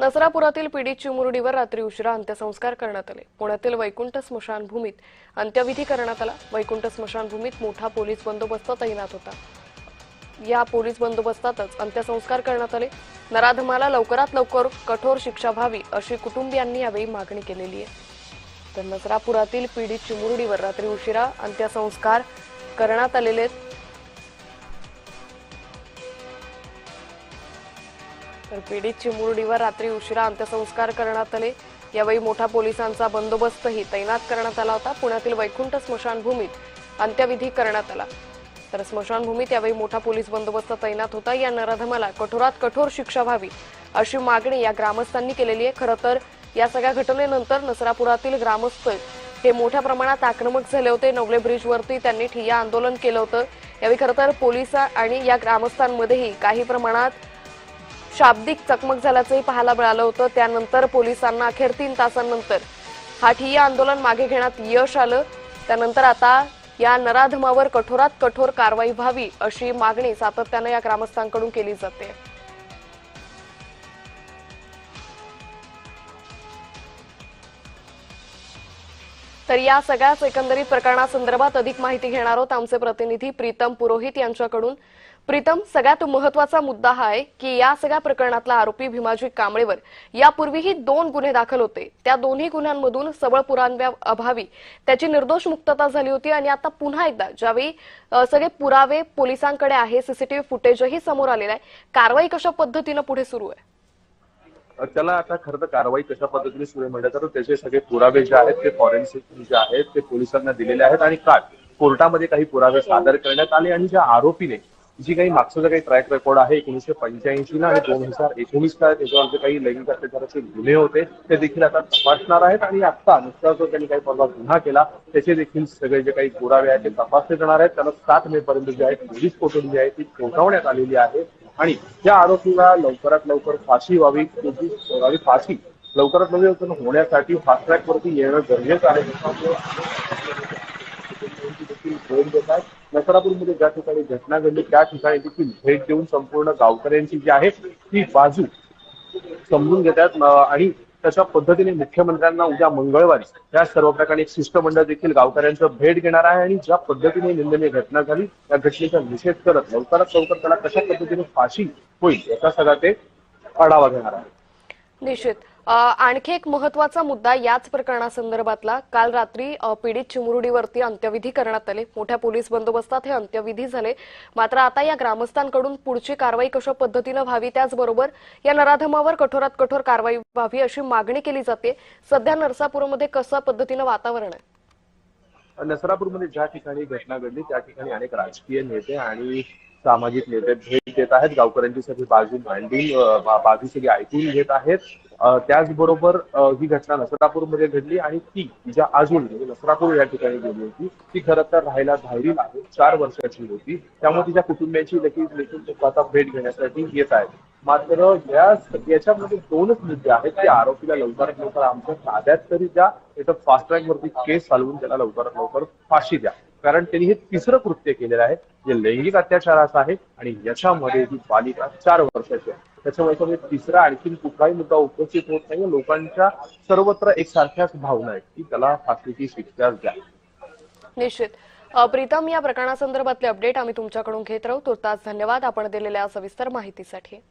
नसरापुरातील पीडित चिमुरडीवर रात्री उशिरा अंत्यसंस्कार करण्यात आले। पुण्यातील वैकुंठ स्मशानभूमीत अंत्यविधी करण्यात आला। वैकुंठ स्मशानभूमीत मोठा पोलीस बंदोबस्त तैनात होता। या पोलीस बंदोबस्तातच अंत्यसंस्कार करण्यात आले। नराधमाला लवकरात लवकर कठोर शिक्षा व्हावी अशी कुटुंबियांनी यावेळी मागणी केलेली आहे। तर नसरापुरातील पीडित चिमुरडीवर रात्री उशिरा अंत्यसंस्कार करण्यात आलेले आहेत। तर पीडित चिमुरडीवर रात्री उशिरा अंत्यसंस्कार करण्यात आले। यावेळी मोठा पोलिसांचा बंदोबस्तही तैनात करण्यात आला होता। पुण्यातील वैकुंठ स्मशानभूमीत अंत्यविधी करण्यात आला। तर स्मशानभूमीत यावेळी मोठा पोलीस बंदोबस्त तैनात होता। या नराधमाला कठोरात कठोर शिक्षा व्हावी अशी मागणी या ग्रामस्थांनी केलेली आहे। खरं तर या सगळ्या घटनेनंतर नसरापुरातील ग्रामस्थ हे मोठ्या प्रमाणात आक्रमक झाले होते। नवले ब्रिजवरती त्यांनी ठिय्या आंदोलन केलं होतं। यावेळी खरं तर पोलीस आणि या ग्रामस्थांमध्येही काही प्रमाणात शाब्दिक चकमक झाल्याचंही पाहायला मिळालं होतं। त्यानंतर पोलिसांना अखेर 3 तासांनंतर हा ठिय्या आंदोलन मागे घेण्यात यश आलं। त्यानंतर आता या नराधमावर कठोरात कठोर कारवाई व्हावी अशी मागणी सातत्याने या ग्रामस्थांकडून केली जाते। तर या सगळ्याच एकंदरीत प्रकरणासंदर्भात अधिक माहिती घेणार आहोत आमचे प्रतिनिधी प्रीतम पुरोहित यांच्याकडून। प्रीतम, सगळ्यात महत्त्वाचा मुद्दा हा आहे की या सगळ्या प्रकरणातला आरोपी भीमाजी कांबळेवर यापूर्वीही 2 गुन्हे दाखल होते। त्या दोन्ही गुन्ह्यांमधून सबळ पुराव्याअभावी त्याची निर्दोष मुक्तता झाली होती आणि आता पुन्हा एकदा ज्यावेळी सगळे पुरावे पोलिसांकडे आहे, सीसीटीव्ही फुटेजही समोर आलेलं आहे, कारवाई कशा पद्धतीने पुढे सुरू आहे? त्याला आता खरं तर कारवाई कशा पद्धतीने सुरू म्हणलं तर त्याचे सगळे पुरावे जे आहेत ते फॉरेन्सिक जे आहेत ते पोलिसांना दिलेले आहेत आणि काल कोर्टामध्ये काही पुरावे सादर करण्यात आले आणि ज्या आरोपीने जी काही मागचं काही ट्रॅक रेकॉर्ड आहे 1985 ला आणि 2019 ला त्याच्यावर जे काही लैंगिक अत्याचाराचे गुन्हे होते ते देखील आता तपासणार आहेत आणि आता नुकताच जो त्यांनी काही परवा गुन्हा केला त्याचे देखील सगळे जे काही पुरावे आहेत ते तपासले जाणार आहेत। त्याला 7 मे पर्यंत जे आहे पोलीस कोठडी जी आहे ती ठोठावण्यात आलेली आहे आणि त्या आरोपीला लवकरात लवकर फाशी व्हावी, फाशी लवकरात लवकर होण्यासाठी फास्ट ट्रॅक वरती येणं गरजेचं आहे। भेट देत आहेत नसरापूरमध्ये ज्या ठिकाणी घटना घडली त्या ठिकाणी देखील भेट देऊन संपूर्ण गावकऱ्यांची जी आहे ती बाजू समजून घेतात आणि तशा पद्धतीने मुख्यमंत्र्यांना उद्या मंगळवारी या सर्व प्रकारे एक शिष्टमंडळ देखील गावकऱ्यांचं भेट घेणार आहे आणि ज्या पद्धतीने निंदनीय घटना झाली त्या घटनेचा निषेध करत लवकरात लवकर त्याला कशा पद्धतीने फाशी होईल याचा सगळा ते आढावा घेणार आहे। निश्चित आणखी एक महत्त्वाचा मुद्दा याच प्रकरणासंदर्भातला, काल रात्री पीडित चिमुरडीवरती अंत्यविधी करण्यात आले। मोठ्या पोलीस बंदोबस्तात हे अंत्यविधी झाले। मात्र आता या ग्रामस्थांकडून पुढची कारवाई कशा पद्धतीने व्हावी, त्याचबरोबर या नराधमावर कठोरात कठोर कारवाई व्हावी अशी मागणी केली जाते। सध्या नरसापूरमध्ये कशा पद्धतीने वातावरण आहे? नसरापूरमध्ये ज्या ठिकाणी घटना घडली त्या ठिकाणी अनेक राजकीय नेते आणि सामाजिक नेते भेट देत आहेत, गावकऱ्यांची सगळी बाजू मांडून बाजू सगळी ऐकून घेत आहेत। त्याचबरोबर ही घटना नसरापूरमध्ये घडली आणि ती ज्या अजून नसरापूर या ठिकाणी गेली होती ती खरं तर राहायला धायरी आहे, 4 वर्षाची होती। त्यामुळे तिच्या कुटुंबियांची देखील आता भेट घेण्यासाठी येत आहेत। मात्र याच्यामध्ये 2च मुद्दे आहेत की आरोपीला लवकरात लवकर आमच्या ताब्यात तरी द्या, तर फास्ट ट्रॅक वरती केस चालवून त्याला लवकरात लवकर फाशी द्या, कारण त्यांनी हे 3रं कृत्य केलेलं आहे जे लैंगिक अत्याचाराचं आहे आणि याच्यामध्ये ही बालिका 4 वर्षाची आहे। त्याच्यामुळे 3रा आणखी कुठलाही मुद्दा उपस्थित होत नाही। लोकांच्या सर्वत्र एकसारख्याच भावना आहेत की त्याला फाशीची शिक्षा द्या। निश्चित प्रीतम, या प्रकरणासंदर्भातले अपडेट आम्ही तुमच्याकडून घेत राहू। तुर्तास धन्यवाद आपण दिलेल्या सविस्तर माहितीसाठी।